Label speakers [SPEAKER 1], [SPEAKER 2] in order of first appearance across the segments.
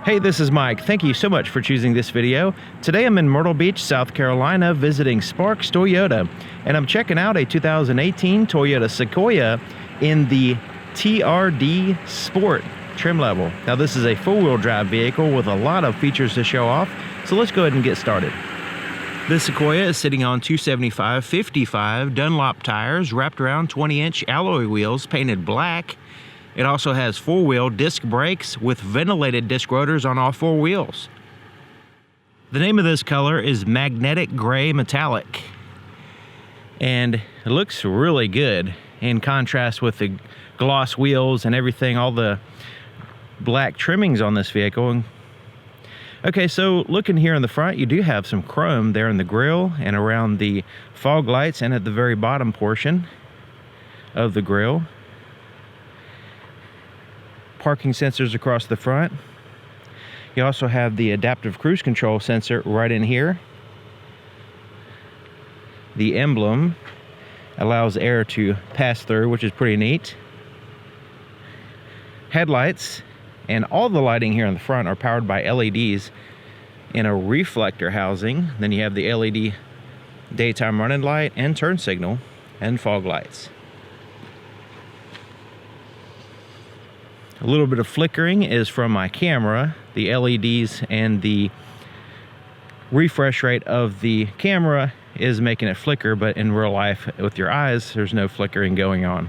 [SPEAKER 1] Hey, this is Mike. Thank you so much for choosing this video. Today I'm in Myrtle Beach, South Carolina, visiting Sparks Toyota, and I'm checking out a 2018 Toyota Sequoia in the TRD Sport trim level. Now this is a four-wheel drive vehicle with a lot of features to show off, so let's go ahead and get started. This Sequoia is sitting on 275/55 Dunlop tires, wrapped around 20-inch alloy wheels, painted black. It also has four-wheel disc brakes with ventilated disc rotors on all four wheels. The name of this color is Magnetic Gray Metallic, and it looks really good in contrast with the gloss wheels and everything, all the black trimmings on this vehicle. Okay, so looking here in the front, you do have some chrome there in the grille and around the fog lights and at the very bottom portion of the grille. Parking sensors across the front. You also have the adaptive cruise control sensor right in here. The emblem allows air to pass through, which is pretty neat. Headlights and all the lighting here in the front are powered by LEDs in a reflector housing. Then you have the LED daytime running light and turn signal and fog lights. A little bit of flickering is from my camera. The LEDs and the refresh rate of the camera is making it flicker, but in real life with your eyes there's no flickering going on.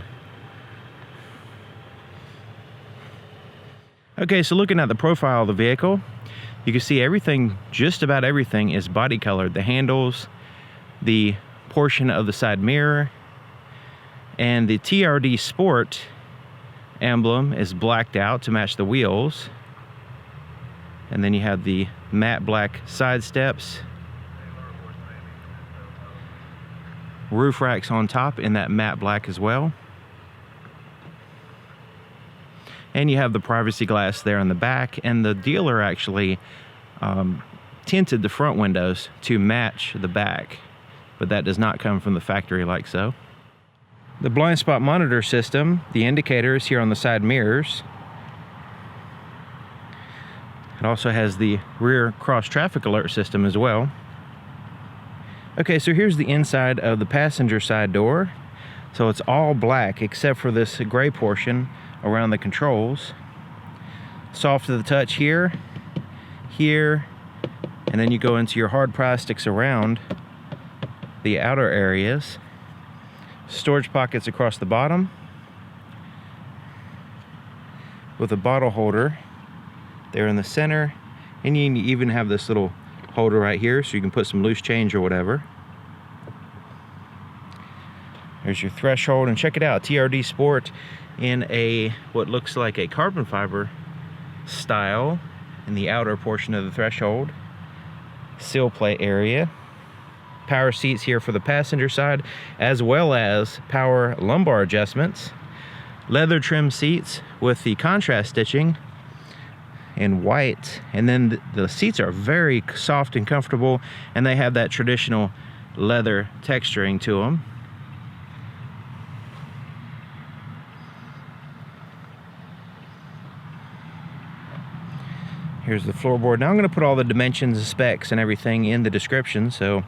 [SPEAKER 1] Okay, so looking at the profile of the vehicle, you can see everything, just about everything, is body colored. The handles, the portion of the side mirror, and the TRD Sport emblem is blacked out to match the wheels. And then you have the matte black side steps, roof racks on top in that matte black as well, and you have the privacy glass there in the back. And the dealer actually tinted the front windows to match the back, but that does not come from the factory like so. The blind spot monitor system, the indicators here on the side mirrors. It also has the rear cross traffic alert system as well. Okay, so here's the inside of the passenger side door. So it's all black except for this gray portion around the controls. Soft to the touch here, here, and then you go into your hard plastics around the outer areas. Storage pockets across the bottom with a bottle holder there in the center, and you even have this little holder right here so you can put some loose change or whatever. There's your threshold, and check it out, TRD Sport in a what looks like a carbon fiber style in the outer portion of the threshold. Sill plate area. Power seats here for the passenger side, as well as power lumbar adjustments. Leather trim seats with the contrast stitching in white, and then the seats are very soft and comfortable, and they have that traditional leather texturing to them. Here's the floorboard. Now I'm going to put all the dimensions and specs and everything in the description, so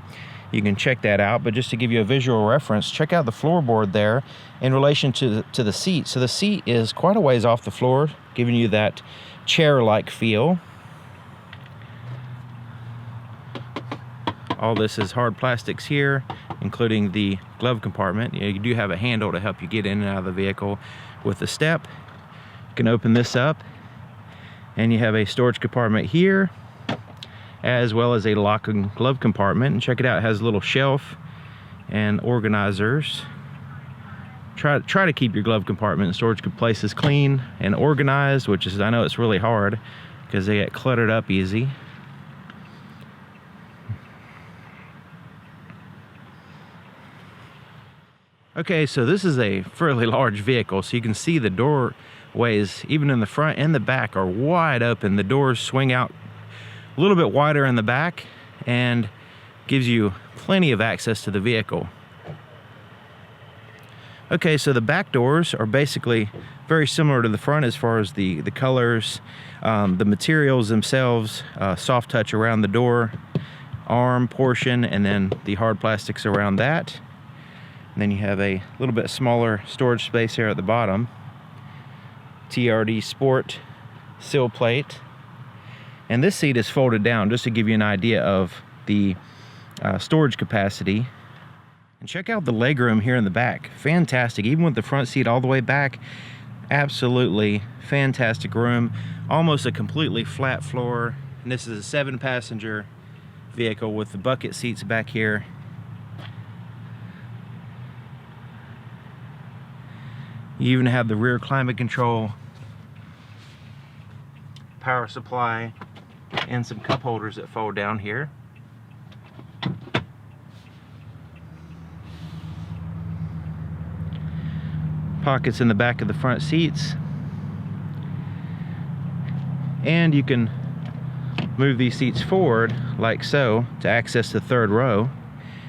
[SPEAKER 1] you can check that out. But just to give you a visual reference, check out the floorboard there in relation to the seat. So the seat is quite a ways off the floor, giving you that chair-like feel. All this is hard plastics here, including the glove compartment. You do have a handle to help you get in and out of the vehicle with the step. You can open this up, and you have a storage compartment here, as well as a lock and glove compartment. And check it out, it has a little shelf and organizers. Try to keep your glove compartment and storage places clean and organized, which is, I know it's really hard because they get cluttered up easy. Okay, so this is a fairly large vehicle, so you can see the doorways, even in the front and the back, are wide open. The doors swing out a little bit wider in the back and gives you plenty of access to the vehicle. Okay, so the back doors are basically very similar to the front as far as the colors, the materials themselves, soft touch around the door arm portion, and then the hard plastics around that. And then you have a little bit smaller storage space here at the bottom. TRD Sport sill plate. And this seat is folded down just to give you an idea of the storage capacity. And check out the legroom here in the back. Fantastic, even with the front seat all the way back. Absolutely fantastic room. Almost a completely flat floor. And this is a 7-passenger vehicle with the bucket seats back here. You even have the rear climate control, power supply, and some cup holders that fold down here. Pockets in the back of the front seats. And you can move these seats forward like so to access the third row.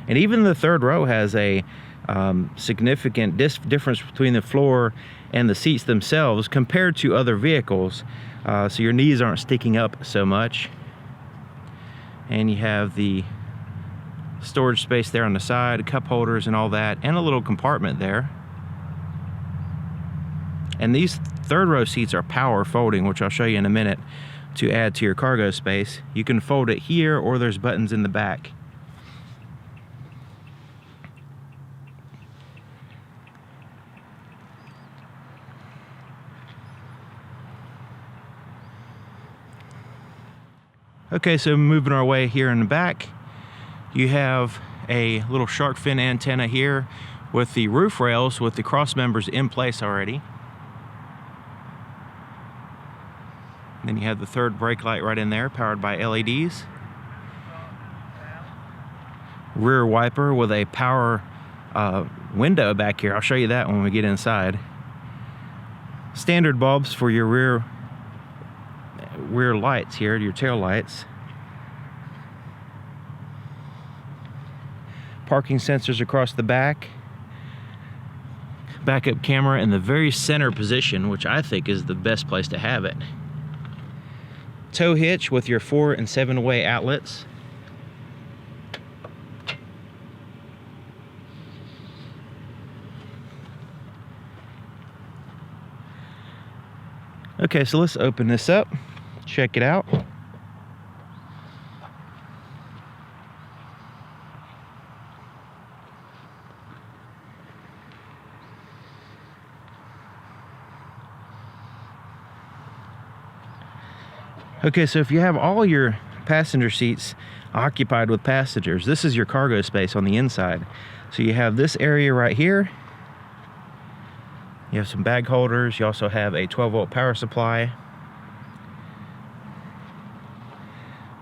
[SPEAKER 1] And even the third row has a significant difference between the floor and the seats themselves compared to other vehicles, so your knees aren't sticking up so much. And you have the storage space there on the side, cup holders and all that, and a little compartment there. And these third row seats are power folding, which I'll show you in a minute, to add to your cargo space. You can fold it here, or there's buttons in the back. Okay, so moving our way here in the back, you have a little shark fin antenna here with the roof rails with the cross members in place already. Then you have the third brake light right in there, powered by LEDs. Rear wiper with a power window back here. I'll show you that when we get inside. Standard bulbs for your rear lights here, your tail lights. Parking sensors across the back. Backup camera in the very center position, which I think is the best place to have it. Tow hitch with your 4- and 7-way outlets. Okay, so let's open this up, check it out. Okay, so if you have all your passenger seats occupied with passengers, this is your cargo space on the inside. So you have this area right here. You have some bag holders. You also have a 12-volt power supply.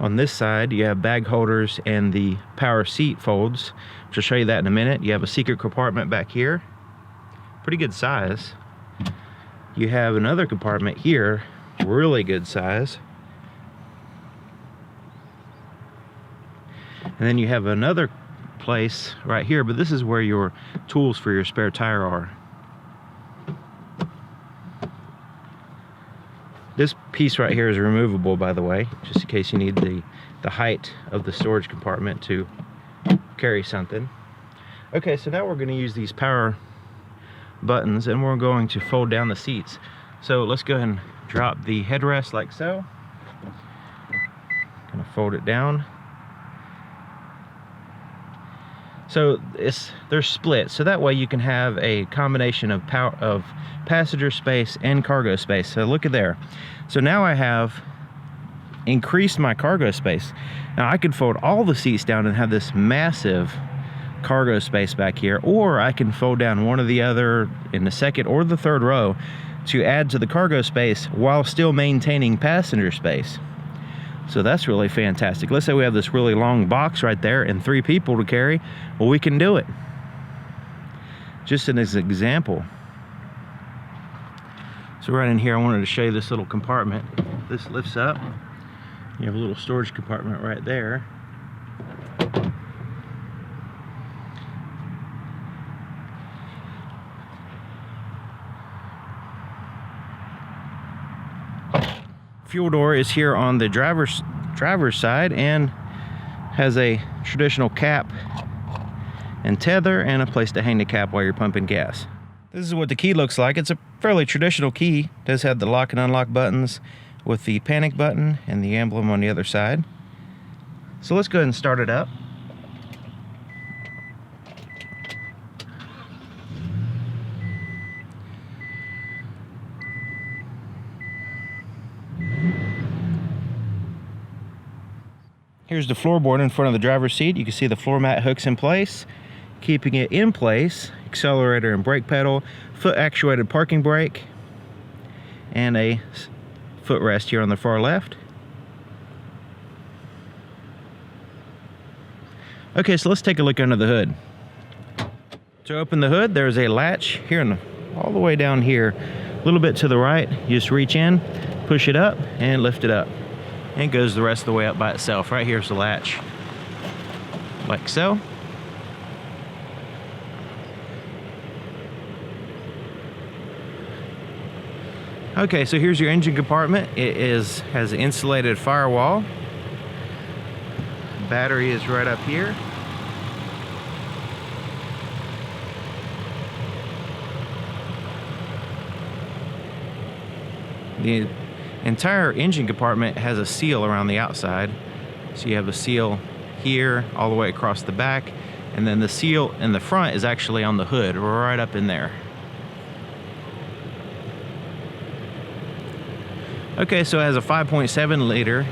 [SPEAKER 1] On this side, you have bag holders and the power seat folds, which I'll show you that in a minute. You have a secret compartment back here. Pretty good size. You have another compartment here, really good size. And then you have another place right here, but this is where your tools for your spare tire are. This piece right here is removable, by the way, just in case you need the height of the storage compartment to carry something. Okay, so now we're going to use these power buttons, and we're going to fold down the seats. So let's go ahead and drop the headrest like so. Gonna fold it down. So they're split, so that way you can have a combination of passenger space and cargo space. So look at there. So now I have increased my cargo space. Now I could fold all the seats down and have this massive cargo space back here, or I can fold down one or the other in the second or the third row to add to the cargo space while still maintaining passenger space. So that's really fantastic. Let's say we have this really long box right there and 3 people to carry. Well, we can do it. Just as an example. So right in here, I wanted to show you this little compartment. This lifts up. You have a little storage compartment right there. Fuel door is here on the driver's side and has a traditional cap and tether and a place to hang the cap while you're pumping gas. This is what the key looks like. It's a fairly traditional key. It does have the lock and unlock buttons with the panic button and the emblem on the other side. So let's go ahead and start it up. Here's the floorboard in front of the driver's seat. You can see the floor mat hooks in place. Keeping it in place, accelerator and brake pedal, foot actuated parking brake, and a footrest here on the far left. Okay, so let's take a look under the hood. To open the hood, there's a latch here all the way down here, a little bit to the right. You just reach in, push it up, and lift it up. And it goes the rest of the way up by itself. Right here's the latch, like so. Okay, so here's your engine compartment. It has an insulated firewall. Battery is right up here. The entire engine compartment has a seal around the outside. So you have a seal here all the way across the back, and then the seal in the front is actually on the hood right up in there. Okay, so it has a 5.7 liter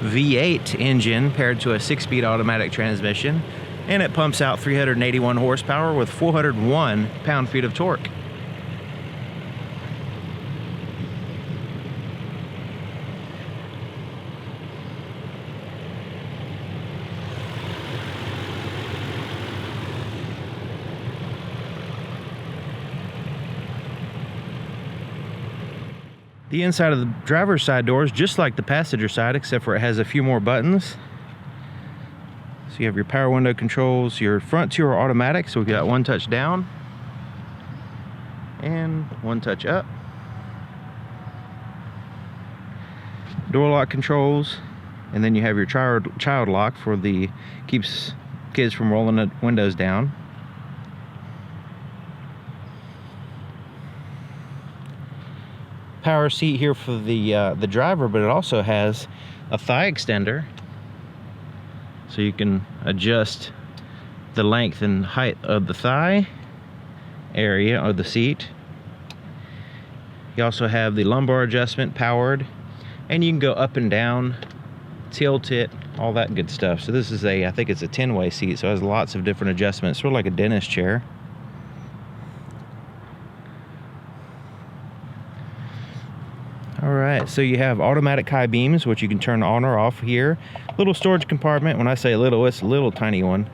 [SPEAKER 1] V8 engine paired to a 6-speed automatic transmission, and it pumps out 381 horsepower with 401 pound-feet of torque. The inside of the driver's side door is just like the passenger side, except for it has a few more buttons. So you have your power window controls. Your front two are automatic, so we've got one touch down and one touch up. Door lock controls, and then you have your child lock for the keeps kids from rolling the windows down. Power seat here for the driver, but it also has a thigh extender, so you can adjust the length and height of the thigh area of the seat. You also have the lumbar adjustment powered, and you can go up and down, tilt it, all that good stuff. So this is I think it's a 10-way seat, so it has lots of different adjustments, sort of like a dentist chair. Alright, so you have automatic high beams, which you can turn on or off here. Little storage compartment. When I say little, it's a little tiny one.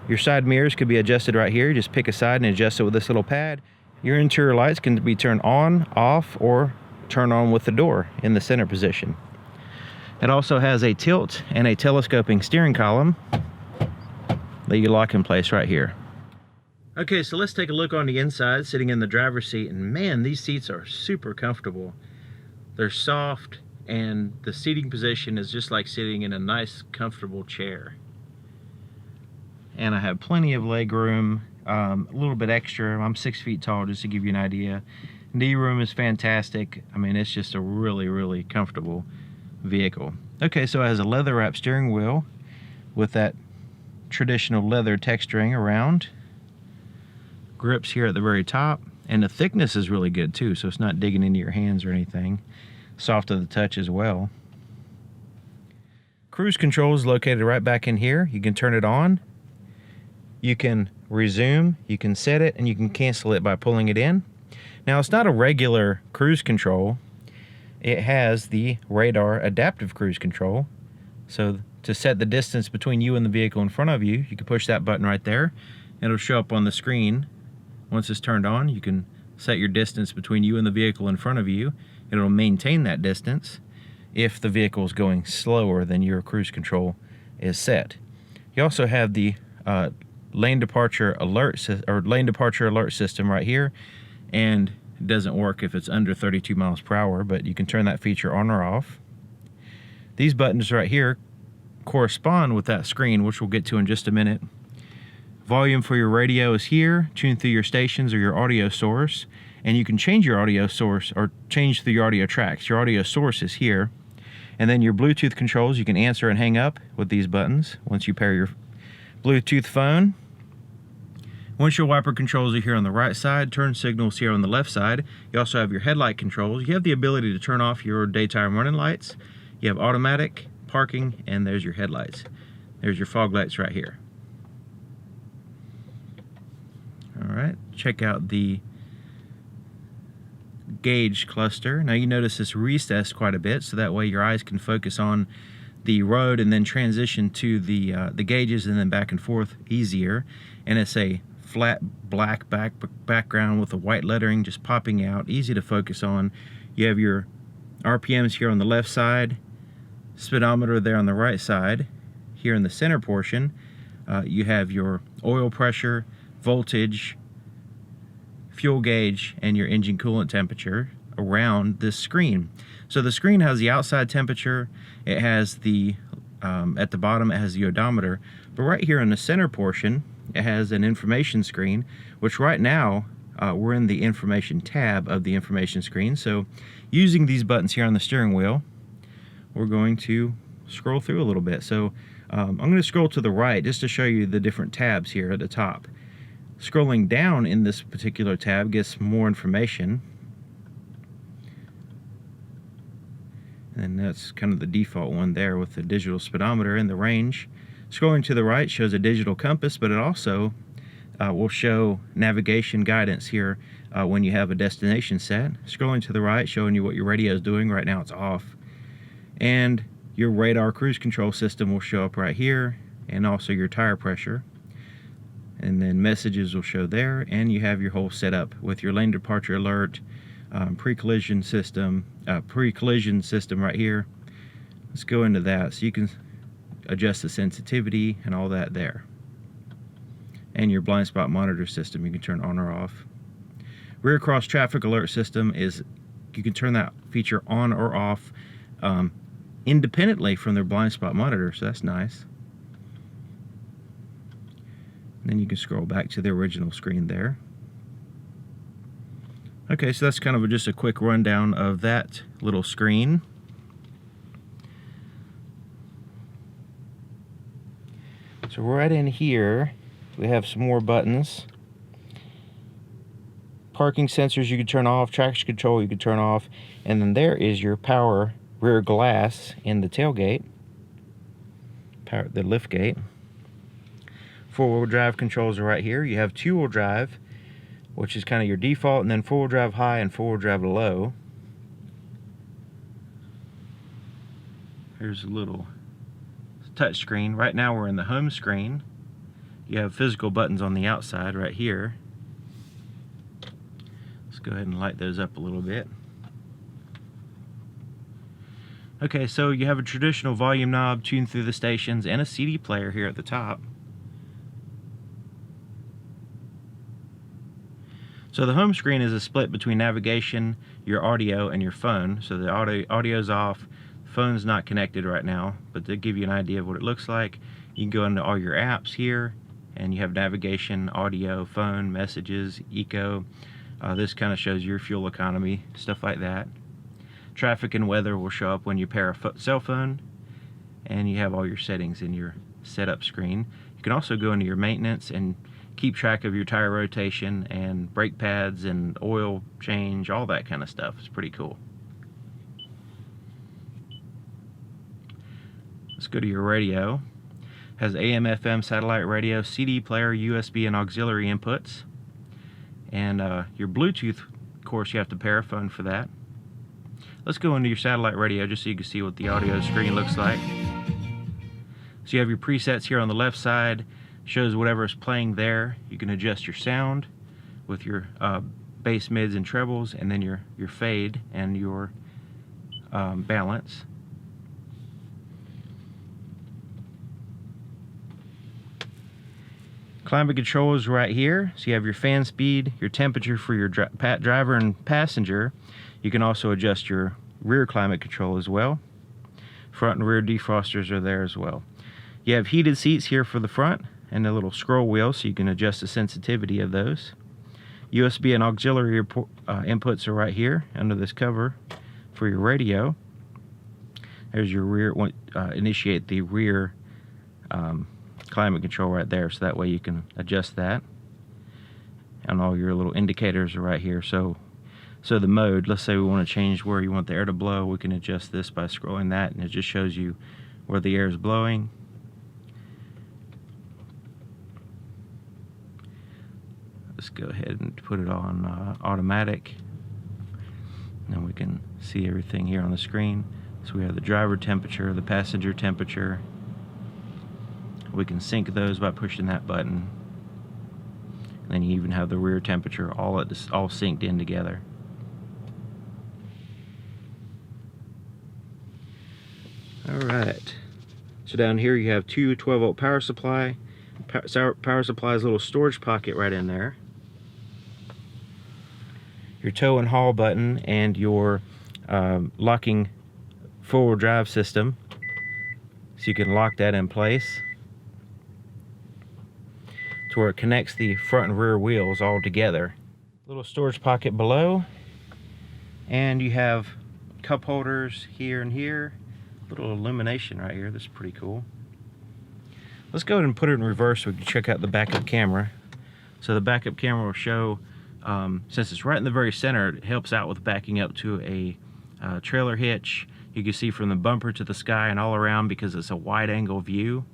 [SPEAKER 1] Your side mirrors could be adjusted right here. You just pick a side and adjust it with this little pad. Your interior lights can be turned on, off, or turn on with the door in the center position. It also has a tilt and a telescoping steering column that you lock in place right here. Okay, so let's take a look on the inside, sitting in the driver's seat, and man, these seats are super comfortable. They're soft, and the seating position is just like sitting in a nice, comfortable chair. And I have plenty of leg room, a little bit extra. I'm 6 feet tall, just to give you an idea. Knee room is fantastic. I mean, it's just a really, really comfortable vehicle. Okay, so it has a leather wrap steering wheel with that traditional leather texturing around. Grips here at the very top, and the thickness is really good too, so it's not digging into your hands or anything. Soft to the touch as well. Cruise control is located right back in here. You can turn it on, you can resume, you can set it, and you can cancel it by pulling it in. Now, it's not a regular cruise control. It has the radar adaptive cruise control. So to set the distance between you and the vehicle in front of you, you can push that button right there. It'll show up on the screen. Once it's turned on, you can set your distance between you and the vehicle in front of you. It'll maintain that distance if the vehicle is going slower than your cruise control is set. You also have the lane departure alert system right here, and It doesn't work if it's under 32 miles per hour, but you can turn that feature on or off. These buttons right here correspond with that screen, which we'll get to in just a minute. Volume for your radio is here, tune through your stations or your audio source, and you can change your audio source or change through your audio tracks. Your audio source is here. And then your Bluetooth controls, you can answer and hang up with these buttons once you pair your Bluetooth phone. Windshield wiper controls are here on the right side, turn signals here on the left side. You also have your headlight controls. You have the ability to turn off your daytime running lights. You have automatic, parking, and there's your headlights. There's your fog lights right here. Alright, check out the gauge cluster. Now you notice this recessed quite a bit, so that way your eyes can focus on the road and then transition to the gauges and then back and forth easier. And it's a flat black background with a white lettering just popping out, easy to focus on. You have your RPMs here on the left side, speedometer there on the right side. Here in the center portion, you have your oil pressure, voltage, fuel gauge, and your engine coolant temperature around this screen. So the screen has the outside temperature, it has the at the bottom it has the odometer, but right here in the center portion it has an information screen, which right now we're in the information tab of the information screen. So using these buttons here on the steering wheel, we're going to scroll through a little bit. So I'm going to scroll to the right just to show you the different tabs here at the top. Scrolling down in this particular tab gets more information, and that's kind of the default one there with the digital speedometer and the range. Scrolling to the right shows a digital compass, but it also will show navigation guidance here when you have a destination set. Scrolling to the right, showing you what your radio is doing. Right now it's off. And your radar cruise control system will show up right here, and also your tire pressure. And then messages will show there, and you have your whole setup with your lane departure alert, pre-collision system right here. Let's go into that so you can adjust the sensitivity and all that there. And your blind spot monitor system you can turn on or off. Rear cross traffic alert system is, you can turn that feature on or off independently from their blind spot monitor, so that's nice. And then you can scroll back to the original screen there. Okay, so that's kind of just a quick rundown of that little screen. So right in here, we have some more buttons. Parking sensors you can turn off, traction control you can turn off, and then there is your power rear glass in the tailgate, the lift gate. Four-wheel drive controls are right here. You have two-wheel drive, which is kind of your default, and then four-wheel drive high and four-wheel drive low. Here's a little touch screen. Right now we're in the home screen. You have physical buttons on the outside right here. Let's go ahead and light those up a little bit. Okay, so you have a traditional volume knob, tune through the stations, and a CD player here at the top. So the home screen is a split between navigation, your audio, and your phone. So the audio's off, phone's not connected right now, but to give you an idea of what it looks like, you can go into all your apps here, and you have navigation, audio, phone, messages, eco. This kind of shows your fuel economy, stuff like that. Traffic and weather will show up when you pair a cell phone, and you have all your settings in your setup screen. You can also go into your maintenance and keep track of your tire rotation and brake pads and oil change, all that kind of stuff. It's pretty cool. Let's go to your radio. Has AM, FM, satellite radio, CD player, USB, and auxiliary inputs. And your Bluetooth, of course, you have to pair a phone for that. Let's go into your satellite radio just so you can see what the audio screen looks like. So you have your presets here on the left side, shows whatever is playing there. You can adjust your sound with your bass, mids, and trebles, and then your fade and your balance. Climate control is right here. So you have your fan speed, your temperature for your driver and passenger. You can also adjust your rear climate control as well. Front and rear defrosters are there as well. You have heated seats here for the front and a little scroll wheel so you can adjust the sensitivity of those. USB and auxiliary inputs are right here under this cover for your radio. There's your rear, initiate the rear climate control right there, so that way you can adjust that. And all your little indicators are right here. So the mode, let's say we want to change where you want the air to blow, we can adjust this by scrolling that, and it just shows you where the air is blowing. Let's go ahead and put it on automatic, and we can see everything here on the screen. So we have the driver temperature, the passenger temperature. We can sync those by pushing that button. And then you even have the rear temperature all synced in together. Alright, so down here you have two 12-volt power supply. Power supply's little storage pocket right in there. Your tow and haul button and your locking four-wheel drive system, so you can lock that in place to where it connects the front and rear wheels all together. Little storage pocket below, and you have cup holders here and here. Little illumination right here, that's pretty cool. Let's go ahead and put it in reverse so we can check out the backup camera. So the backup camera will show, since it's right in the very center, it helps out with backing up to a trailer hitch. You can see from the bumper to the sky and all around because it's a wide angle view.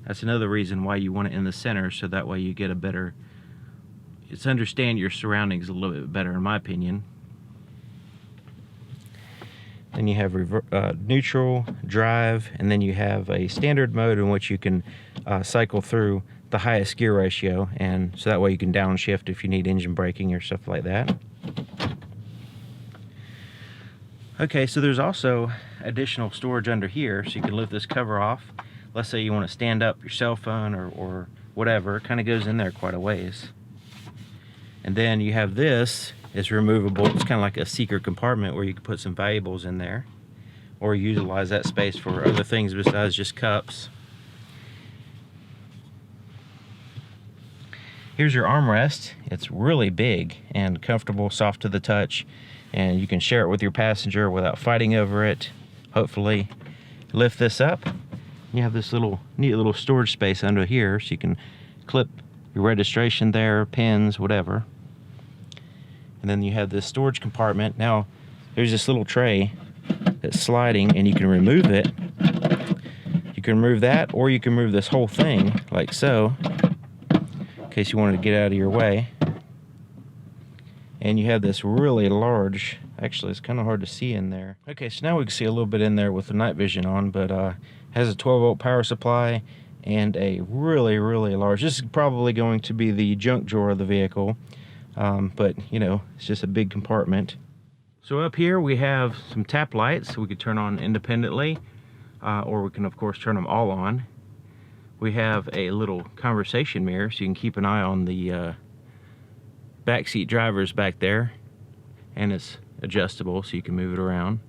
[SPEAKER 1] That's another reason why you want it in the center, so that way you get a better, it's understand your surroundings a little bit better, in my opinion. Then you have neutral, drive, and then you have a standard mode in which you can cycle through the highest gear ratio, and so that way you can downshift if you need engine braking or stuff like that. Okay, so there's also additional storage under here, so you can lift this cover off. Let's say you want to stand up your cell phone or whatever. It kind of goes in there quite a ways. And then you have this, it's removable. It's kind of like a secret compartment where you can put some valuables in there, or utilize that space for other things besides just cups. Here's your armrest. It's really big and comfortable, soft to the touch, and you can share it with your passenger without fighting over it. Hopefully, lift this up. You have this little neat little storage space under here, so you can clip your registration there, pins, whatever. And then you have this storage compartment. Now, there's this little tray that's sliding, and you can remove it. You can remove that, or you can remove this whole thing, like so, in case you wanted to get out of your way. And you have this really large, actually it's kind of hard to see in there. Okay, so now we can see a little bit in there with the night vision on, but has a 12-volt power supply and a really, really large, this is probably going to be the junk drawer of the vehicle, but you know, it's just a big compartment. So up here we have some tap lights we could turn on independently, or we can of course turn them all on. We have a little conversation mirror, so you can keep an eye on the backseat drivers back there, and it's adjustable so you can move it around.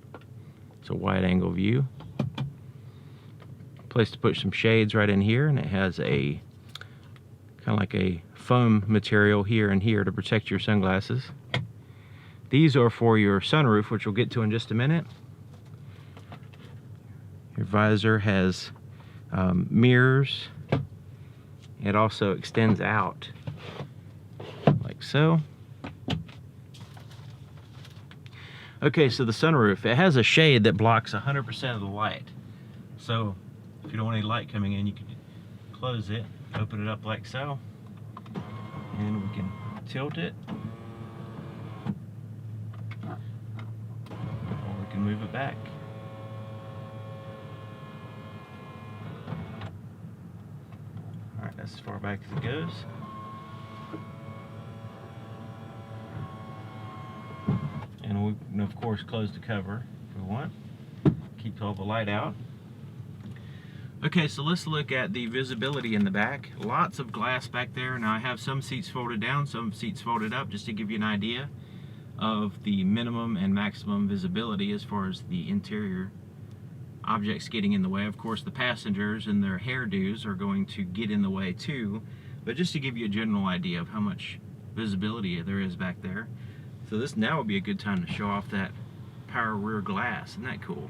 [SPEAKER 1] It's a wide angle view. Place to put some shades right in here, and it has a kind of like a foam material here and here to protect your sunglasses. These are for your sunroof, which we'll get to in just a minute. Your visor has mirrors. It also extends out like so. Okay, so the sunroof, it has a shade that blocks 100% of the light. So if you don't want any light coming in, you can close it, open it up like so, and we can tilt it, or we can move it back. Alright, that's as far back as it goes. And we can of course close the cover if we want. Keep all the light out. Okay, so let's look at the visibility in the back. Lots of glass back there. Now I have some seats folded down, some seats folded up, just to give you an idea of the minimum and maximum visibility as far as the interior objects getting in the way. Of course, the passengers and their hairdos are going to get in the way too, but just to give you a general idea of how much visibility there is back there. So this now would be a good time to show off that power rear glass. Isn't that cool?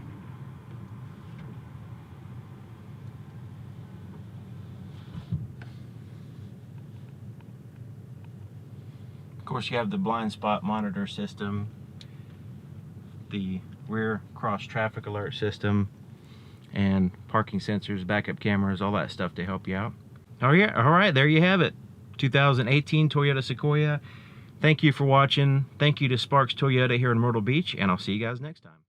[SPEAKER 1] Of course, you have the blind spot monitor system, the rear cross traffic alert system, and parking sensors, backup cameras, all that stuff to help you out. Oh yeah, all right, there you have it. 2018 Toyota Sequoia. Thank you for watching. Thank you to Sparks Toyota here in Myrtle Beach, and I'll see you guys next time.